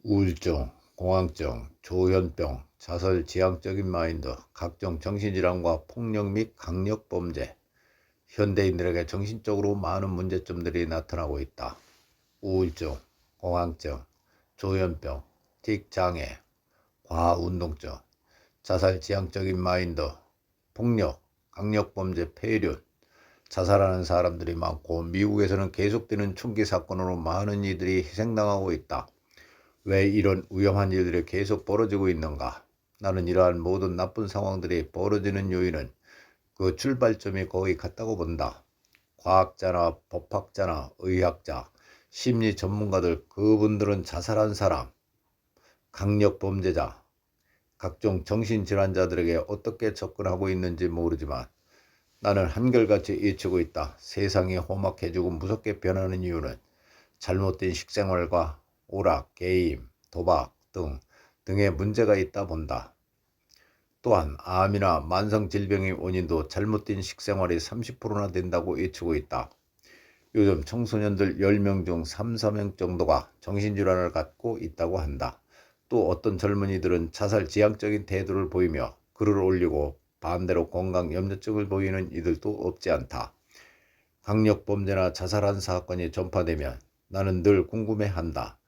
우울증, 공황증, 조현병, 자살지향적인 마인드, 각종 정신질환과 폭력 및 강력범죄, 현대인들에게 정신적으로 많은 문제점들이 나타나고 있다. 우울증, 공황증, 조현병, 틱장애, 과운동증, 자살지향적인 마인드, 폭력, 강력범죄, 폐륜, 자살하는 사람들이 많고 미국에서는 계속되는 총기 사건으로 많은 이들이 희생당하고 있다. 왜 이런 위험한 일들이 계속 벌어지고 있는가? 나는 이러한 모든 나쁜 상황들이 벌어지는 요인은 그 출발점이 거의 같다고 본다. 과학자나 법학자나 의학자, 심리 전문가들 그분들은 자살한 사람, 강력범죄자, 각종 정신질환자들에게 어떻게 접근하고 있는지 모르지만 나는 한결같이 외치고 있다. 세상이 험악해지고 무섭게 변하는 이유는 잘못된 식생활과 오락, 게임, 도박 등의 문제가 있다 본다. 또한 암이나 만성질병의 원인도 잘못된 식생활이 30%나 된다고 외치고 있다. 요즘 청소년들 10명 중 3, 4명 정도가 정신질환을 갖고 있다고 한다. 또 어떤 젊은이들은 자살 지향적인 태도를 보이며 글을 올리고 반대로 건강 염려증을 보이는 이들도 없지 않다. 강력범죄나 자살한 사건이 전파되면 나는 늘 궁금해한다.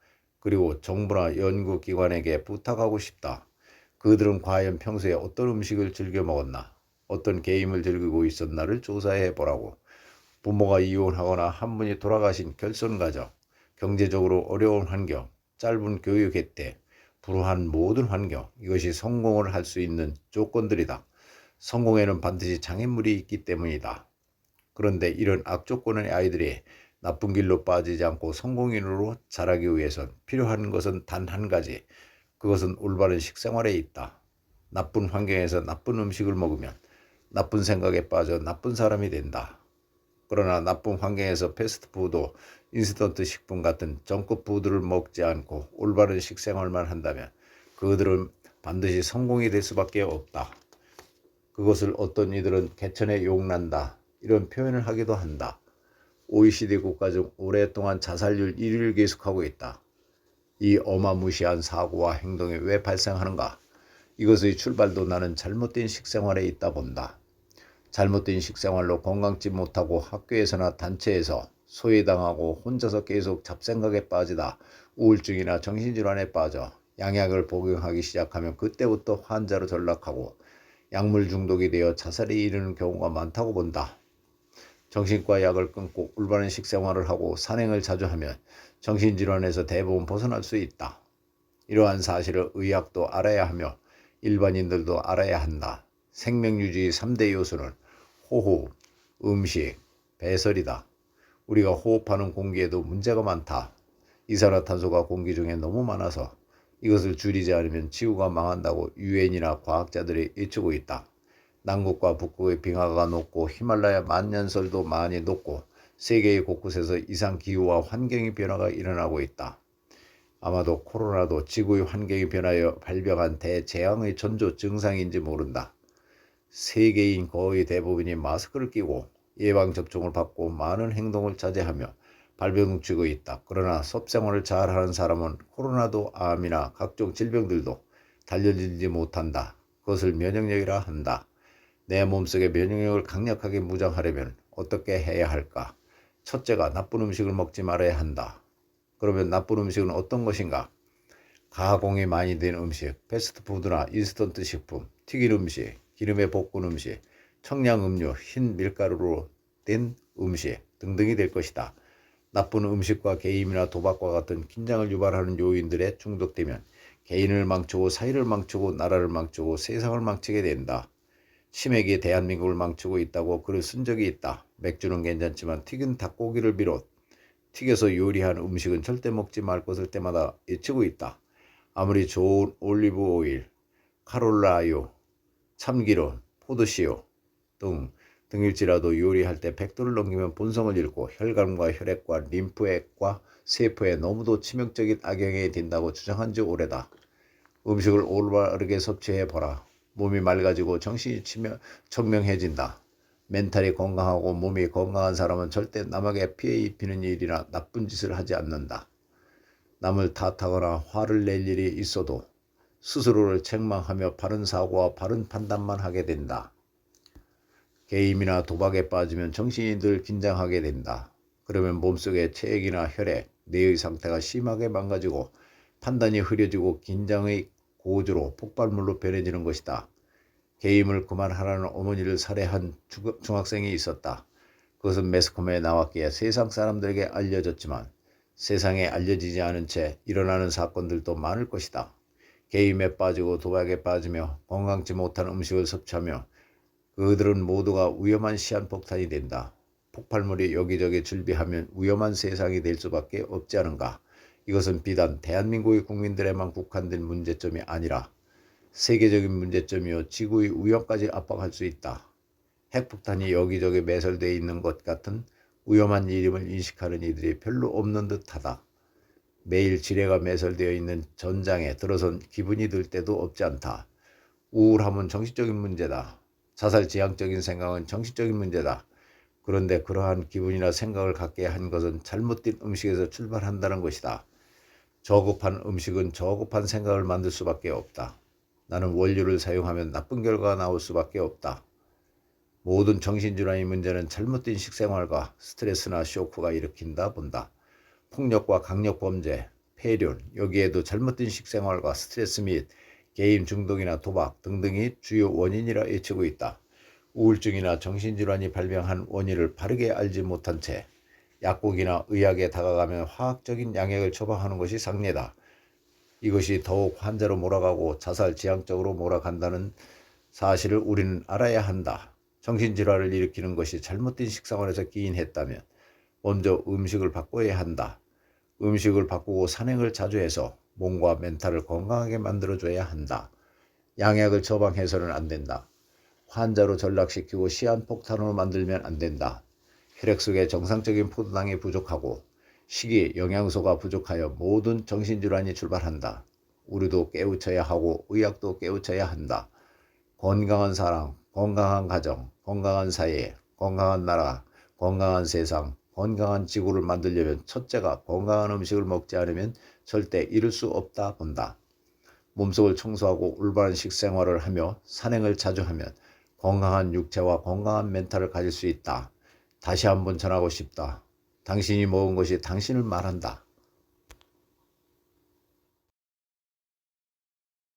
그리고 정부나 연구기관에게 부탁하고 싶다. 그들은 과연 평소에 어떤 음식을 즐겨 먹었나, 어떤 게임을 즐기고 있었나를 조사해 보라고. 부모가 이혼하거나 한 분이 돌아가신 결손가정, 경제적으로 어려운 환경, 짧은 교육 혜택, 불우한 모든 환경, 이것이 성공을 할 수 있는 조건들이다. 성공에는 반드시 장애물이 있기 때문이다. 그런데 이런 악조건의 아이들이 나쁜 길로 빠지지 않고 성공인으로 자라기 위해선 필요한 것은 단 한 가지. 그것은 올바른 식생활에 있다. 나쁜 환경에서 나쁜 음식을 먹으면 나쁜 생각에 빠져 나쁜 사람이 된다. 그러나 나쁜 환경에서 패스트푸드, 인스턴트 식품 같은 정크푸드를 먹지 않고 올바른 식생활만 한다면 그들은 반드시 성공이 될 수밖에 없다. 그것을 어떤 이들은 개천에 욕난다 이런 표현을 하기도 한다. OECD 국가 중 오랫동안 자살률 1위를 계속하고 있다. 이 어마무시한 사고와 행동이 왜 발생하는가? 이것의 출발도 나는 잘못된 식생활에 있다 본다. 잘못된 식생활로 건강지 못하고 학교에서나 단체에서 소외당하고 혼자서 계속 잡생각에 빠지다 우울증이나 정신질환에 빠져 양약을 복용하기 시작하면 그때부터 환자로 전락하고 약물 중독이 되어 자살에 이르는 경우가 많다고 본다. 정신과 약을 끊고 올바른 식생활을 하고 산행을 자주 하면 정신질환에서 대부분 벗어날 수 있다. 이러한 사실을 의학도 알아야 하며 일반인들도 알아야 한다. 생명유지의 3대 요소는 호흡, 음식, 배설이다. 우리가 호흡하는 공기에도 문제가 많다. 이산화탄소가 공기 중에 너무 많아서 이것을 줄이지 않으면 지구가 망한다고 유엔이나 과학자들이 외치고 있다. 남극과 북극의 빙하가 녹고 히말라야 만년설도 많이 녹고 세계의 곳곳에서 이상기후와 환경의 변화가 일어나고 있다. 아마도 코로나도 지구의 환경이 변하여 발병한 대재앙의 전조 증상인지 모른다. 세계인 거의 대부분이 마스크를 끼고 예방접종을 받고 많은 행동을 자제하며 발병치고 있다. 그러나 섭생활을 잘하는 사람은 코로나도 암이나 각종 질병들도 달려들지 못한다. 그것을 면역력이라 한다. 내 몸속의 면역력을 강력하게 무장하려면 어떻게 해야 할까? 첫째가 나쁜 음식을 먹지 말아야 한다. 그러면 나쁜 음식은 어떤 것인가? 가공이 많이 된 음식, 패스트푸드나 인스턴트 식품, 튀긴 음식, 기름에 볶은 음식, 청량음료, 흰 밀가루로 된 음식 등등이 될 것이다. 나쁜 음식과 게임이나 도박과 같은 긴장을 유발하는 요인들에 중독되면 개인을 망치고 사회를 망치고 나라를 망치고 세상을 망치게 된다. 치맥이 대한민국을 망치고 있다고 글을 쓴 적이 있다. 맥주는 괜찮지만 튀긴 닭고기를 비롯 튀겨서 요리한 음식은 절대 먹지 말 것을 때마다 외치고 있다. 아무리 좋은 올리브 오일, 카롤라유, 참기름, 포도씨유 등일지라도 요리할 때 100도를 넘기면 본성을 잃고 혈관과 혈액과 림프액과 세포에 너무도 치명적인 악영향이 된다고 주장한 지 오래다. 음식을 올바르게 섭취해보라. 몸이 맑아지고 정신이 청명해진다. 멘탈이 건강하고 몸이 건강한 사람은 절대 남에게 피해 입히는 일이나 나쁜 짓을 하지 않는다. 남을 탓하거나 화를 낼 일이 있어도 스스로를 책망하며 바른 사고와 바른 판단만 하게 된다. 게임이나 도박에 빠지면 정신이 늘 긴장하게 된다. 그러면 몸속의 체액이나 혈액, 뇌의 상태가 심하게 망가지고 판단이 흐려지고 긴장의 고조로 폭발물로 변해지는 것이다. 게임을 그만하라는 어머니를 살해한 중학생이 있었다. 그것은 매스컴에 나왔기에 세상 사람들에게 알려졌지만 세상에 알려지지 않은 채 일어나는 사건들도 많을 것이다. 게임에 빠지고 도박에 빠지며 건강치 못한 음식을 섭취하며 그들은 모두가 위험한 시한폭탄이 된다. 폭발물이 여기저기 즐비하면 위험한 세상이 될 수밖에 없지 않은가. 이것은 비단 대한민국의 국민들에만 국한된 문제점이 아니라 세계적인 문제점이요 지구의 위험까지 압박할 수 있다. 핵폭탄이 여기저기 매설되어 있는 것 같은 위험한 일임을 인식하는 이들이 별로 없는 듯하다. 매일 지뢰가 매설되어 있는 전장에 들어선 기분이 들 때도 없지 않다. 우울함은 정신적인 문제다. 자살 지향적인 생각은 정신적인 문제다. 그런데 그러한 기분이나 생각을 갖게 한 것은 잘못된 음식에서 출발한다는 것이다. 저급한 음식은 저급한 생각을 만들 수밖에 없다. 나는 원료를 사용하면 나쁜 결과가 나올 수밖에 없다. 모든 정신질환의 문제는 잘못된 식생활과 스트레스나 쇼크가 일으킨다 본다. 폭력과 강력범죄, 폐륜, 여기에도 잘못된 식생활과 스트레스 및 게임 중독이나 도박 등등이 주요 원인이라 여치고 있다. 우울증이나 정신질환이 발병한 원인을 바르게 알지 못한 채 약국이나 의학에 다가가면 화학적인 양액을 처방하는 것이 상례다. 이것이 더욱 환자로 몰아가고 자살 지향적으로 몰아간다는 사실을 우리는 알아야 한다. 정신질환을 일으키는 것이 잘못된 식생활에서 기인했다면 먼저 음식을 바꿔야 한다. 음식을 바꾸고 산행을 자주 해서 몸과 멘탈을 건강하게 만들어줘야 한다. 양약을 처방해서는 안 된다. 환자로 전락시키고 시한폭탄으로 만들면 안 된다. 혈액 속에 정상적인 포도당이 부족하고 식이, 영양소가 부족하여 모든 정신질환이 출발한다. 우리도 깨우쳐야 하고 의학도 깨우쳐야 한다. 건강한 사람, 건강한 가정, 건강한 사회, 건강한 나라, 건강한 세상, 건강한 지구를 만들려면 첫째가 건강한 음식을 먹지 않으면 절대 이룰 수 없다 본다. 몸속을 청소하고 올바른 식생활을 하며 산행을 자주 하면 건강한 육체와 건강한 멘탈을 가질 수 있다. 다시 한번 전하고 싶다. 당신이 먹은 것이 당신을 말한다.